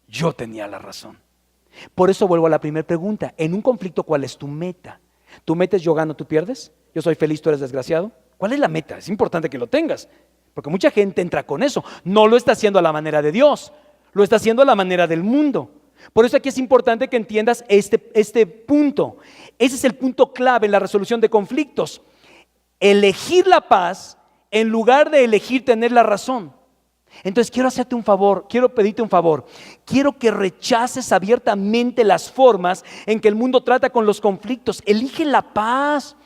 yo tenía la razón. Por eso vuelvo a la primera pregunta: en un conflicto, ¿cuál es tu meta? ¿Tu meta es yo gano, tú pierdes? ¿Yo soy feliz, tú eres desgraciado? ¿Cuál es la meta? Es importante que lo tengas, porque mucha gente entra con eso. No lo está haciendo a la manera de Dios, lo está haciendo a la manera del mundo. Por eso aquí es importante que entiendas este punto. Ese es el punto clave en la resolución de conflictos: elegir la paz en lugar de elegir tener la razón. Entonces quiero hacerte un favor, quiero pedirte un favor. Quiero que rechaces abiertamente las formas en que el mundo trata con los conflictos. Elige la paz.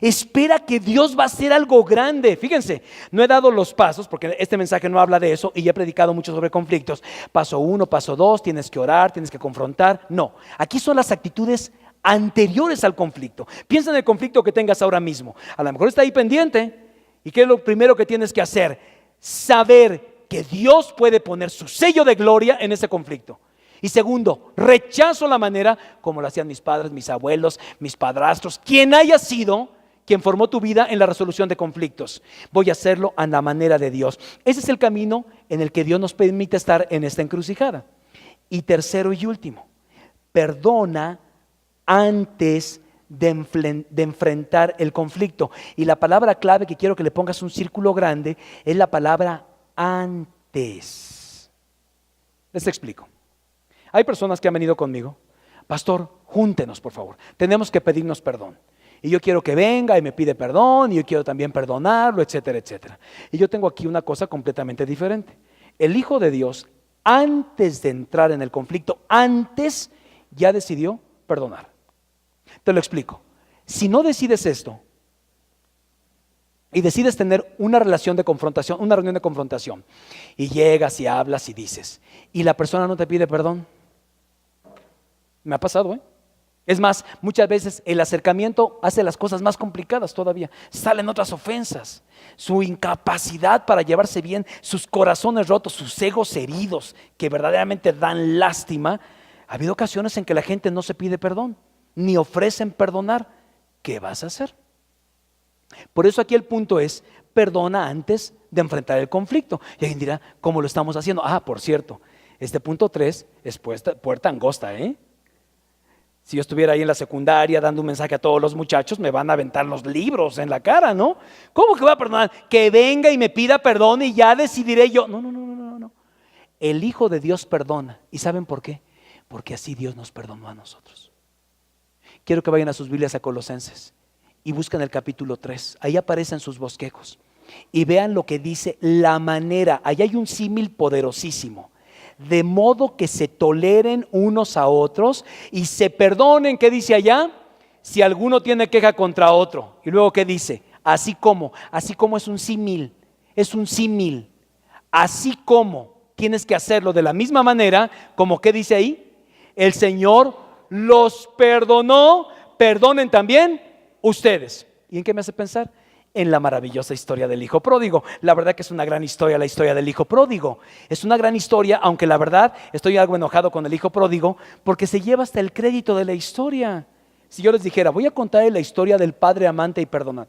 Espera que Dios va a hacer algo grande. Fíjense, no he dado los pasos porque este mensaje no habla de eso y ya he predicado mucho sobre conflictos. Paso 1, paso 2, tienes que orar, tienes que confrontar. No, aquí son las actitudes anteriores al conflicto. Piensa en el conflicto que tengas ahora mismo. A lo mejor está ahí pendiente. ¿Y qué es lo primero que tienes que hacer? Saber que Dios puede poner su sello de gloria en ese conflicto. Y segundo, rechazo la manera como lo hacían mis padres, mis abuelos, mis padrastros, quien haya sido quien formó tu vida en la resolución de conflictos. Voy a hacerlo a la manera de Dios. Ese es el camino en el que Dios nos permite estar en esta encrucijada. Y tercero y último, perdona antes de enfrentar el conflicto. Y la palabra clave que quiero que le pongas un círculo grande es la palabra antes. Les explico. Hay personas que han venido conmigo: pastor, júntenos por favor, tenemos que pedirnos perdón. Y yo quiero que venga y me pide perdón, y yo quiero también perdonarlo, etcétera, etcétera. Y yo tengo aquí una cosa completamente diferente. El Hijo de Dios, antes de entrar en el conflicto, antes ya decidió perdonar. Te lo explico. Si no decides esto, y decides tener una relación de confrontación, una reunión de confrontación, y llegas y hablas y dices, y la persona no te pide perdón. Me ha pasado, ¿eh? Es más, muchas veces el acercamiento hace las cosas más complicadas todavía. Salen otras ofensas, su incapacidad para llevarse bien, sus corazones rotos, sus egos heridos, que verdaderamente dan lástima. Ha habido ocasiones en que la gente no se pide perdón, ni ofrecen perdonar. ¿Qué vas a hacer? Por eso aquí el punto es, perdona antes de enfrentar el conflicto. Y alguien dirá, ¿cómo lo estamos haciendo? Por cierto, este punto 3 es puerta angosta, ¿eh? Si yo estuviera ahí en la secundaria dando un mensaje a todos los muchachos, me van a aventar los libros en la cara, ¿no? ¿Cómo que voy a perdonar? Que venga y me pida perdón y ya decidiré yo. No. El Hijo de Dios perdona. ¿Y saben por qué? Porque así Dios nos perdonó a nosotros. Quiero que vayan a sus Biblias a Colosenses y busquen el capítulo 3. Ahí aparecen sus bosquejos. Y vean lo que dice la manera. Ahí hay un símil poderosísimo. De modo que se toleren unos a otros y se perdonen. ¿Qué dice allá? Si alguno tiene queja contra otro. Y luego ¿qué dice? Así como es un símil. Es un símil. Así como tienes que hacerlo de la misma manera, como ¿qué dice ahí? El Señor los perdonó, perdonen también ustedes. ¿Y en qué me hace pensar? En la maravillosa historia del hijo pródigo. La verdad que es una gran historia la historia del hijo pródigo. Es una gran historia, aunque la verdad estoy algo enojado con el hijo pródigo porque se lleva hasta el crédito de la historia. Si yo les dijera, voy a contar la historia del padre amante y perdonador.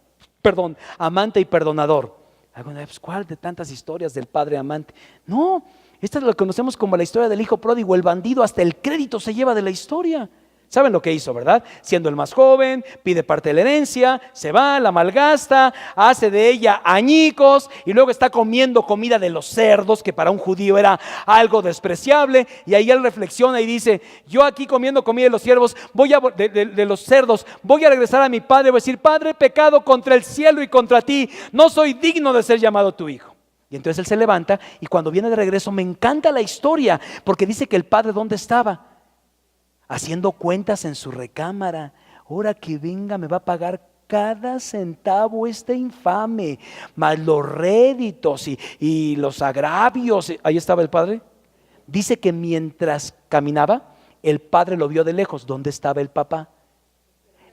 Alguna vez, ¿cuál de tantas historias del padre amante? No, esta lo conocemos como la historia del hijo pródigo. El bandido hasta el crédito se lleva de la historia. ¿Saben lo que hizo, verdad? Siendo el más joven, pide parte de la herencia, se va, la malgasta, hace de ella añicos y luego está comiendo comida de los cerdos, que para un judío era algo despreciable. Y ahí él reflexiona y dice, yo aquí comiendo comida de los cerdos, voy a regresar a mi padre, voy a decir, Padre, he pecado contra el cielo y contra ti, no soy digno de ser llamado tu hijo. Y entonces él se levanta y cuando viene de regreso me encanta la historia, porque dice que el padre, ¿dónde estaba? Haciendo cuentas en su recámara. Ahora que venga me va a pagar cada centavo este infame, más los réditos y los agravios. Ahí estaba el padre. Dice que mientras caminaba, el padre lo vio de lejos. ¿Dónde estaba el papá?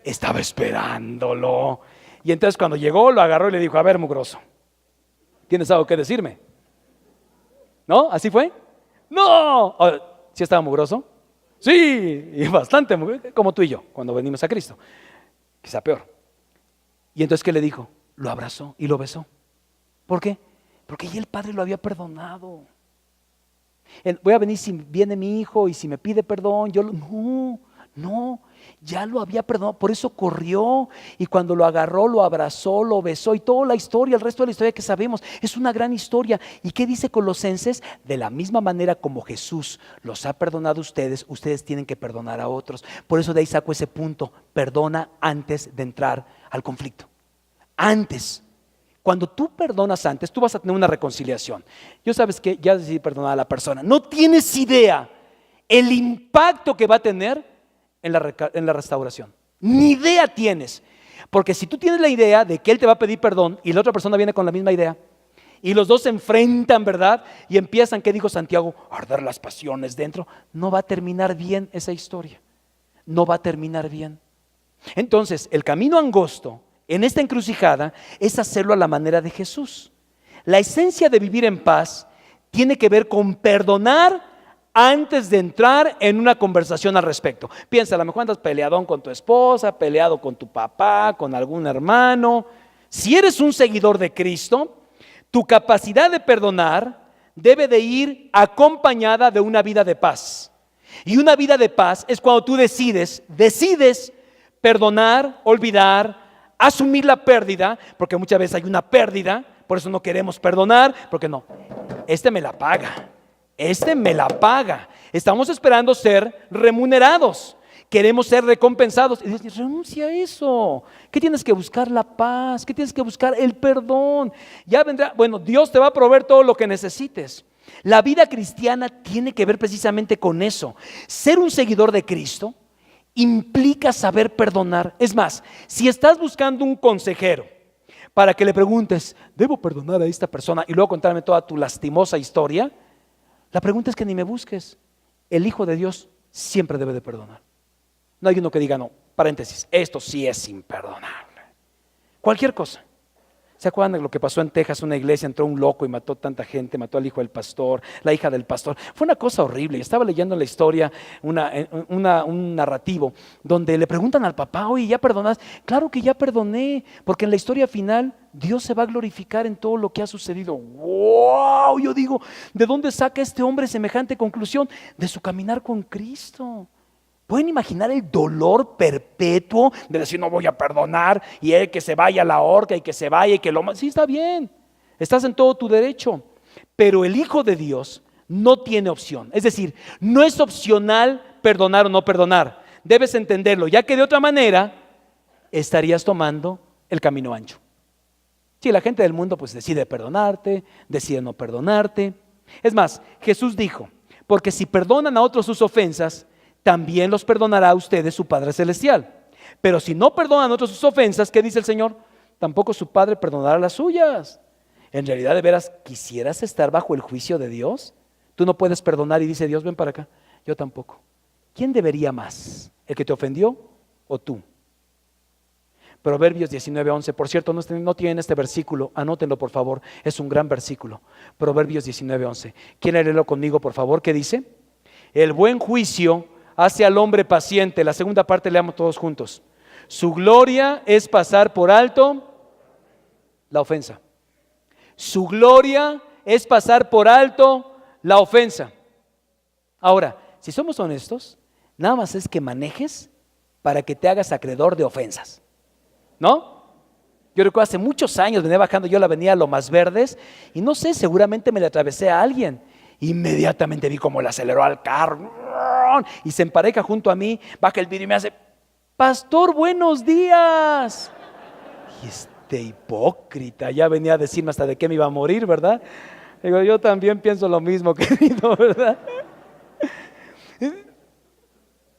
Estaba esperándolo. Y entonces cuando llegó lo agarró y le dijo, a ver, mugroso, ¿tienes algo que decirme? ¿No? ¿Así fue? No. ¿Sí estaba mugroso? Sí, y bastante, como tú y yo, cuando venimos a Cristo. Quizá peor. Y entonces, ¿qué le dijo? Lo abrazó y lo besó. ¿Por qué? Porque ya el padre lo había perdonado. Voy a venir si viene mi hijo y si me pide perdón. No, ya lo había perdonado. Por eso corrió y cuando lo agarró, lo abrazó, lo besó y toda la historia, el resto de la historia que sabemos, es una gran historia. ¿Y qué dice Colosenses? De la misma manera como Jesús los ha perdonado a ustedes, ustedes tienen que perdonar a otros. Por eso de ahí saco ese punto, perdona antes de entrar al conflicto. Antes. Cuando tú perdonas antes, tú vas a tener una reconciliación. Yo sabes que ya decidí perdonar a la persona. No tienes idea el impacto que va a tener en la restauración. Ni idea tienes. Porque si tú tienes la idea de que él te va a pedir perdón y la otra persona viene con la misma idea y los dos se enfrentan, ¿verdad? Y empiezan, ¿qué dijo Santiago? A arder las pasiones dentro. No va a terminar bien esa historia. No va a terminar bien. Entonces, el camino angosto en esta encrucijada es hacerlo a la manera de Jesús. La esencia de vivir en paz tiene que ver con perdonar antes de entrar en una conversación al respecto. Piensa, a lo mejor andas peleadón con tu esposa, peleado con tu papá, con algún hermano. Si eres un seguidor de Cristo, tu capacidad de perdonar debe de ir acompañada de una vida de paz. Y una vida de paz es cuando tú decides perdonar, olvidar, asumir la pérdida, porque muchas veces hay una pérdida, por eso no queremos perdonar, porque no, este me la paga. Estamos esperando ser remunerados. Queremos ser recompensados. Y dices, renuncia a eso. ¿Qué tienes que buscar? La paz. ¿Qué tienes que buscar? El perdón. Ya vendrá. Bueno, Dios te va a proveer todo lo que necesites. La vida cristiana tiene que ver precisamente con eso. Ser un seguidor de Cristo implica saber perdonar. Es más, si estás buscando un consejero para que le preguntes, ¿debo perdonar a esta persona? Y luego contarme toda tu lastimosa historia. La pregunta es que ni me busques. El Hijo de Dios siempre debe de perdonar. No hay uno que diga, no, paréntesis, esto sí es imperdonable. Cualquier cosa. ¿Se acuerdan de lo que pasó en Texas? Una iglesia, entró un loco y mató tanta gente, mató al hijo del pastor, la hija del pastor. Fue una cosa horrible. Estaba leyendo la historia, un narrativo, donde le preguntan al papá, oye, ¿ya perdonas? Claro que ya perdoné, porque en la historia final Dios se va a glorificar en todo lo que ha sucedido. ¡Wow! Yo digo, ¿de dónde saca este hombre semejante conclusión? De su caminar con Cristo. ¿Pueden imaginar el dolor perpetuo de decir no voy a perdonar y él que se vaya a la horca y que se vaya y que lo... Sí, está bien, estás en todo tu derecho, pero el Hijo de Dios no tiene opción. Es decir, no es opcional perdonar o no perdonar. Debes entenderlo, ya que de otra manera estarías tomando el camino ancho. Sí, la gente del mundo pues decide perdonarte, decide no perdonarte. Es más, Jesús dijo, porque si perdonan a otros sus ofensas, también los perdonará a ustedes su Padre Celestial. Pero si no perdonan a otros sus ofensas, ¿qué dice el Señor? Tampoco su Padre perdonará las suyas. En realidad, de veras, ¿quisieras estar bajo el juicio de Dios? Tú no puedes perdonar y dice Dios, ven para acá. Yo tampoco. ¿Quién debería más? ¿El que te ofendió o tú? Proverbios 19:11. Por cierto, no tienen este versículo, anótenlo por favor, es un gran versículo. Proverbios 19:11. ¿Quieren leerlo conmigo por favor? ¿Qué dice? El buen juicio hace al hombre paciente. La segunda parte leamos todos juntos. Su gloria es pasar por alto la ofensa. Su gloria es pasar por alto la ofensa. Ahora, si somos honestos, nada más es que manejes para que te hagas acreedor de ofensas, ¿no? Yo recuerdo hace muchos años venía bajando yo la avenida Lomas Verdes y no sé, seguramente me le atravesé a alguien. Inmediatamente vi cómo le aceleró al carro y se empareja junto a mí, baja el vidrio y me hace, pastor, buenos días. Y este hipócrita ya venía a decirme hasta de qué me iba a morir, ¿verdad? Digo, yo también pienso lo mismo, querido, ¿verdad?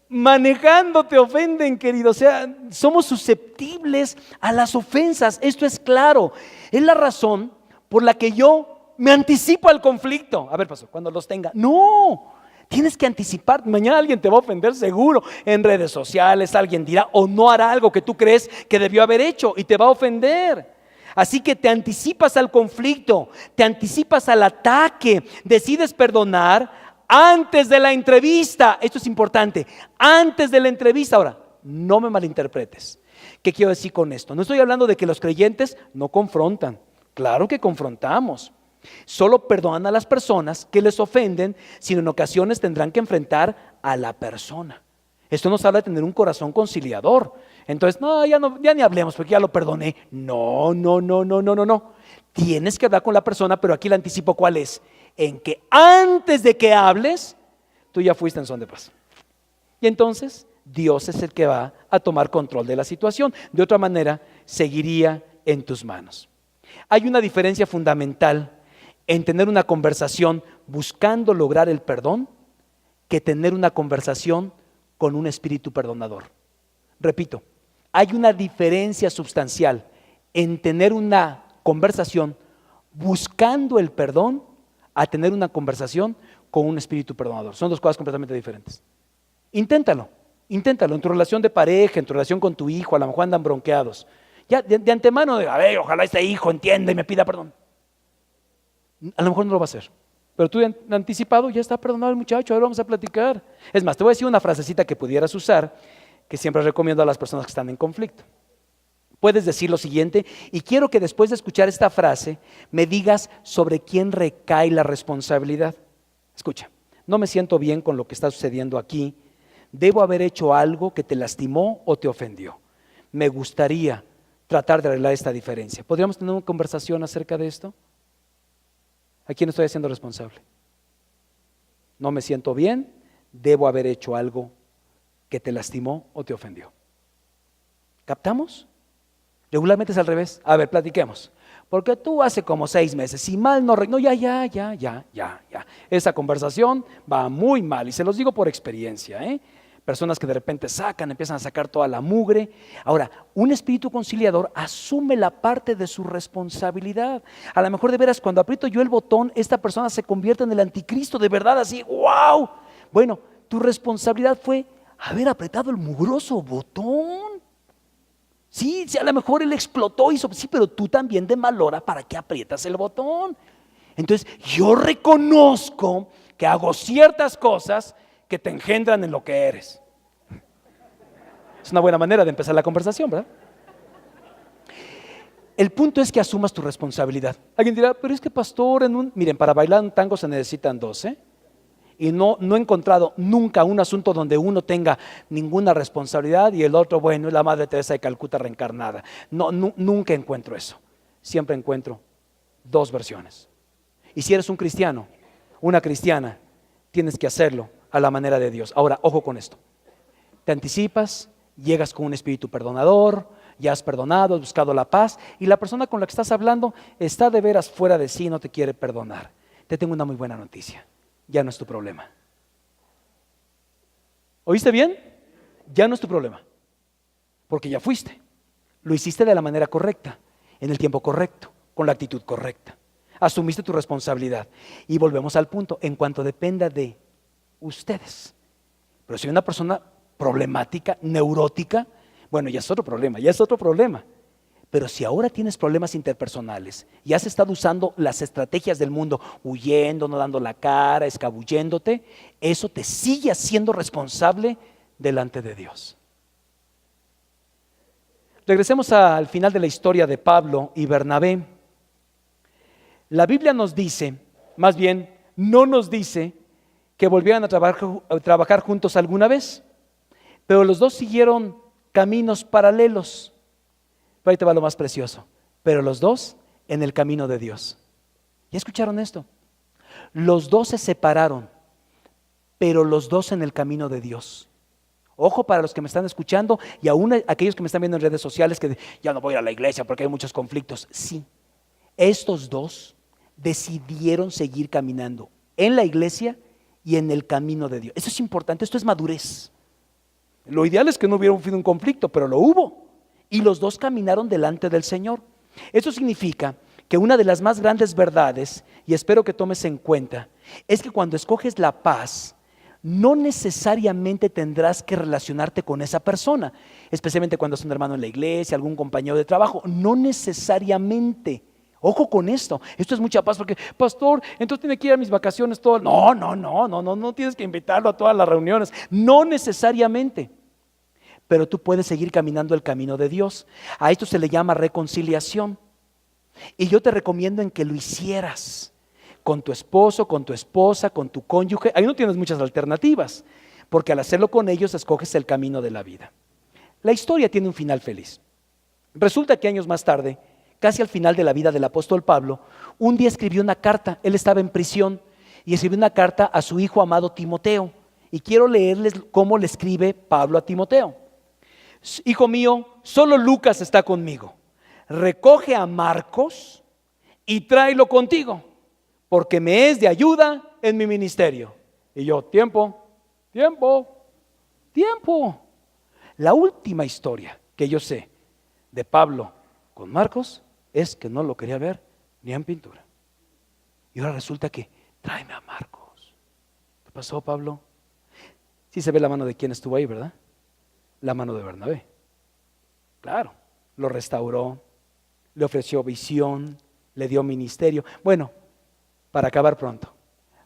Manejando te ofenden, querido. O sea, somos susceptibles a las ofensas. Esto es claro. Es la razón por la que yo me anticipo al conflicto. A ver, pastor, cuando los tenga. No, tienes que anticipar. Mañana alguien te va a ofender seguro. En redes sociales alguien dirá o no hará algo que tú crees que debió haber hecho y te va a ofender. Así que te anticipas al conflicto, te anticipas al ataque, decides perdonar antes de la entrevista. Esto es importante, antes de la entrevista. Ahora, no me malinterpretes. ¿Qué quiero decir con esto? No estoy hablando de que los creyentes no confrontan. Claro que confrontamos. Solo perdonan a las personas que les ofenden, sino en ocasiones tendrán que enfrentar a la persona. Esto nos habla de tener un corazón conciliador. Entonces, no, ya ni hablemos porque ya lo perdoné. No. Tienes que hablar con la persona, pero aquí el anticipo, ¿cuál es? En que antes de que hables, tú ya fuiste en son de paz. Y entonces Dios es el que va a tomar control de la situación. De otra manera, seguiría en tus manos. Hay una diferencia fundamental en tener una conversación buscando lograr el perdón que tener una conversación con un espíritu perdonador. Repito, hay una diferencia sustancial en tener una conversación buscando el perdón a tener una conversación con un espíritu perdonador. Son dos cosas completamente diferentes. Inténtalo en tu relación de pareja, en tu relación con tu hijo. A lo mejor andan bronqueados. Ya de antemano, a ver, ojalá este hijo entienda y me pida perdón. A lo mejor no lo va a hacer, pero tú de anticipado ya está perdonado el muchacho. Ahora vamos a platicar. Es más, te voy a decir una frasecita que pudieras usar, que siempre recomiendo a las personas que están en conflicto. Puedes decir lo siguiente, y quiero que después de escuchar esta frase me digas sobre quién recae la responsabilidad. Escucha, no me siento bien con lo que está sucediendo aquí. Debo haber hecho algo que te lastimó o te ofendió. Me gustaría tratar de arreglar esta diferencia. ¿Podríamos tener una conversación acerca de esto? ¿A quién estoy haciendo responsable? No me siento bien, debo haber hecho algo que te lastimó o te ofendió. ¿Captamos? Regularmente es al revés. A ver, platiquemos. Porque tú hace como 6 meses, si mal no, ya. Esa conversación va muy mal y se los digo por experiencia, Personas que de repente empiezan a sacar toda la mugre. Ahora, un espíritu conciliador asume la parte de su responsabilidad. A lo mejor de veras, cuando aprieto yo el botón, esta persona se convierte en el anticristo, de verdad, así, ¡wow! Bueno, tu responsabilidad fue haber apretado el mugroso botón. Sí, a lo mejor él explotó, sí, pero tú también de mal hora, ¿para qué aprietas el botón? Entonces, yo reconozco que hago ciertas cosas que te engendran en lo que eres. Es una buena manera de empezar la conversación, ¿verdad? El punto es que asumas tu responsabilidad. Alguien dirá, pero es que pastor, miren, para bailar un tango se necesitan dos, ¿eh? Y no he encontrado nunca un asunto donde uno tenga ninguna responsabilidad y el otro, bueno, es la Madre Teresa de Calcuta reencarnada. Nunca encuentro eso. Siempre encuentro dos versiones. Y si eres un cristiano, una cristiana, tienes que hacerlo a la manera de Dios. Ahora, ojo con esto. Te anticipas, llegas con un espíritu perdonador, ya has perdonado, has buscado la paz y la persona con la que estás hablando está de veras fuera de sí, no te quiere perdonar. Te tengo una muy buena noticia. Ya no es tu problema. ¿Oíste bien? Ya no es tu problema. Porque ya fuiste. Lo hiciste de la manera correcta, en el tiempo correcto, con la actitud correcta. Asumiste tu responsabilidad. Y volvemos al punto, en cuanto dependa de ustedes. Pero si hay una persona problemática, neurótica, bueno, ya es otro problema. Pero si ahora tienes problemas interpersonales y has estado usando las estrategias del mundo, huyendo, no dando la cara, escabulléndote, eso te sigue haciendo responsable delante de Dios. Regresemos al final de la historia de Pablo y Bernabé. La Biblia nos dice, más bien, no nos dice que volvieran a trabajar juntos alguna vez, pero los dos siguieron caminos paralelos. Pero ahí te va lo más precioso, pero los dos en el camino de Dios. ¿Ya escucharon esto? Los dos se separaron, pero los dos en el camino de Dios. Ojo para los que me están escuchando y aún aquellos que me están viendo en redes sociales que ya no voy a la iglesia porque hay muchos conflictos. Sí, estos dos decidieron seguir caminando en la iglesia y en el camino de Dios. Eso es importante, esto es madurez. Lo ideal es que no hubiera un conflicto, pero lo hubo. Y los dos caminaron delante del Señor. Eso significa que una de las más grandes verdades, y espero que tomes en cuenta, es que cuando escoges la paz, no necesariamente tendrás que relacionarte con esa persona, especialmente cuando es un hermano en la iglesia, algún compañero de trabajo, no necesariamente. Ojo con esto es mucha paz porque, pastor, entonces tiene que ir a mis vacaciones todo. No tienes que invitarlo a todas las reuniones, no necesariamente. Pero tú puedes seguir caminando el camino de Dios. A esto se le llama reconciliación. Y yo te recomiendo en que lo hicieras con tu esposo, con tu esposa, con tu cónyuge. Ahí no tienes muchas alternativas, porque al hacerlo con ellos escoges el camino de la vida. La historia tiene un final feliz. Resulta que años más tarde, casi al final de la vida del apóstol Pablo, un día escribió una carta. Él estaba en prisión y escribió una carta a su hijo amado Timoteo. Y quiero leerles cómo le escribe Pablo a Timoteo. Hijo mío, solo Lucas está conmigo. Recoge a Marcos y tráelo contigo, porque me es de ayuda en mi ministerio. Y yo, tiempo. La última historia que yo sé de Pablo con Marcos es que no lo quería ver ni en pintura. Y ahora resulta que, tráeme a Marcos. ¿Qué pasó, Pablo? Sí se ve la mano de quien estuvo ahí, ¿verdad? La mano de Bernabé. Claro, lo restauró, le ofreció visión, le dio ministerio. Bueno, para acabar pronto,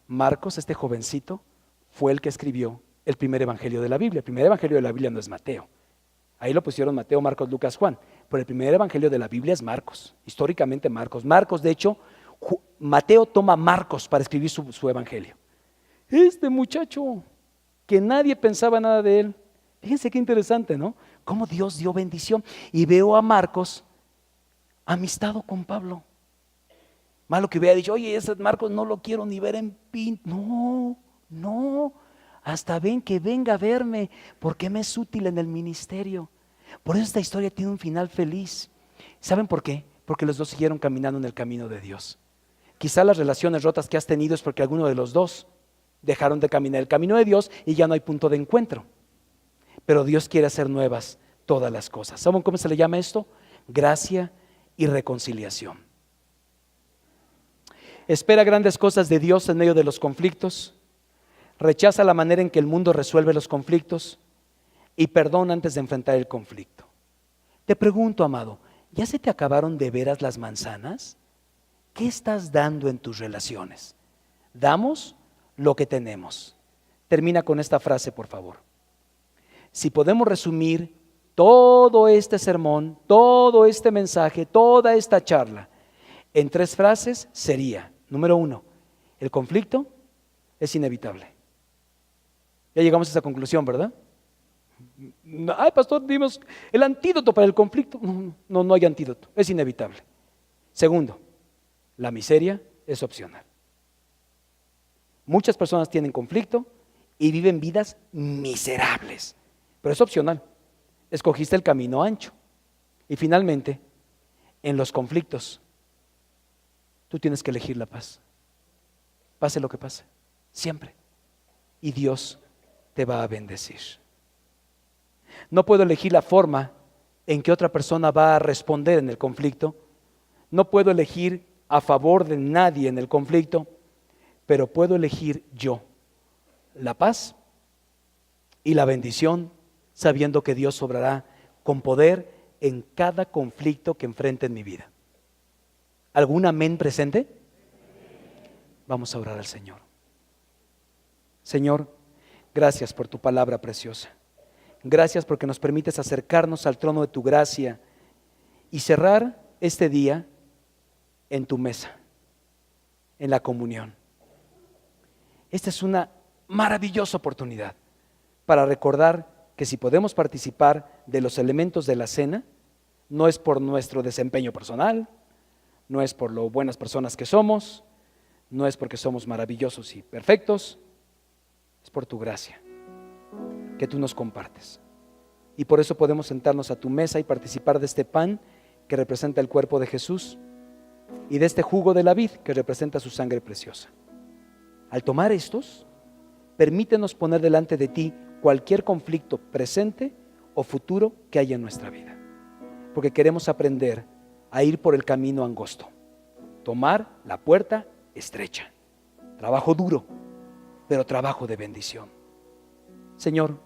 Marcos, este jovencito, fue el que escribió el primer evangelio de la Biblia. El primer evangelio de la Biblia no es Mateo. Ahí lo pusieron Mateo, Marcos, Lucas, Juan. Pero el primer evangelio de la Biblia es Marcos. Históricamente Marcos. Marcos, de hecho, Mateo toma Marcos para escribir su evangelio. Este muchacho que nadie pensaba nada de él. Fíjense qué interesante, ¿no? Cómo Dios dio bendición. Y veo a Marcos amistado con Pablo. Malo que hubiera dicho, oye, ese Marcos no lo quiero ni ver en pin. No. Hasta ven que venga a verme, porque me es útil en el ministerio. Por eso esta historia tiene un final feliz. ¿Saben por qué? Porque los dos siguieron caminando en el camino de Dios. Quizá las relaciones rotas que has tenido es porque alguno de los dos dejaron de caminar el camino de Dios y ya no hay punto de encuentro. pero Dios quiere hacer nuevas todas las cosas. ¿Saben cómo se le llama esto? Gracia y reconciliación. Espera grandes cosas de Dios en medio de los conflictos. Rechaza la manera en que el mundo resuelve los conflictos y perdona antes de enfrentar el conflicto. Te pregunto, amado, ¿ya se te acabaron de veras las manzanas? ¿Qué estás dando en tus relaciones? Damos lo que tenemos. Termina con esta frase, por favor. Si podemos resumir todo este sermón, todo este mensaje, toda esta charla en 3 frases, sería: número 1, el conflicto es inevitable. Ya llegamos a esa conclusión, ¿verdad? Ay, pastor, dimos el antídoto para el conflicto. No hay antídoto, es inevitable. Segundo, la miseria es opcional. Muchas personas tienen conflicto y viven vidas miserables, pero es opcional. Escogiste el camino ancho. Y finalmente, en los conflictos, tú tienes que elegir la paz. Pase lo que pase, siempre. Y Dios te va a bendecir. No puedo elegir la forma en que otra persona va a responder en el conflicto. No puedo elegir a favor de nadie en el conflicto, pero puedo elegir yo la paz y la bendición, sabiendo que Dios obrará con poder en cada conflicto que enfrente en mi vida. ¿Algún amén presente? Vamos a orar al Señor. Señor, gracias por tu palabra preciosa. Gracias porque nos permites acercarnos al trono de tu gracia y cerrar este día en tu mesa, en la comunión. Esta es una maravillosa oportunidad para recordar que si podemos participar de los elementos de la cena, no es por nuestro desempeño personal, no es por lo buenas personas que somos, no es porque somos maravillosos y perfectos, es por tu gracia que tú nos compartes. Y por eso podemos sentarnos a tu mesa y participar de este pan que representa el cuerpo de Jesús y de este jugo de la vid que representa su sangre preciosa. Al tomar estos, permítenos poner delante de ti cualquier conflicto presente o futuro que haya en nuestra vida, porque queremos aprender a ir por el camino angosto, tomar la puerta estrecha. Trabajo duro, pero trabajo de bendición. Señor,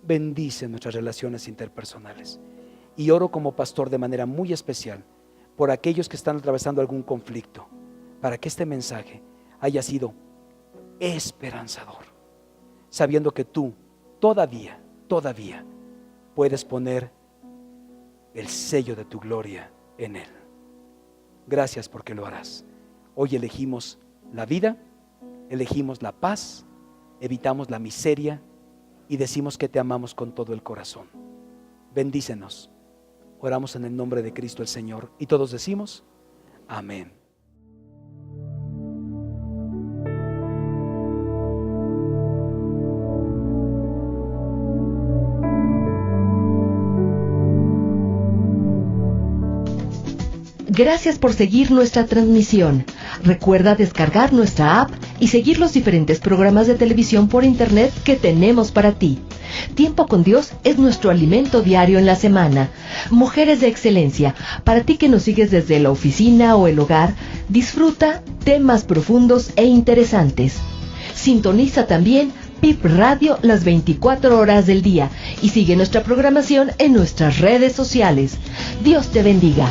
bendice nuestras relaciones interpersonales. Y oro como pastor de manera muy especial por aquellos que están atravesando algún conflicto, para que este mensaje haya sido esperanzador, sabiendo que tú todavía puedes poner el sello de tu gloria en él. Gracias porque lo harás. Hoy elegimos la vida, elegimos la paz, evitamos la miseria y decimos que te amamos con todo el corazón. Bendícenos. Oramos en el nombre de Cristo el Señor y todos decimos amén. Gracias por seguir nuestra transmisión. Recuerda descargar nuestra app y seguir los diferentes programas de televisión por internet que tenemos para ti. Tiempo con Dios es nuestro alimento diario en la semana. Mujeres de excelencia, para ti que nos sigues desde la oficina o el hogar, disfruta temas profundos e interesantes. Sintoniza también PIP Radio las 24 horas del día y sigue nuestra programación en nuestras redes sociales. Dios te bendiga.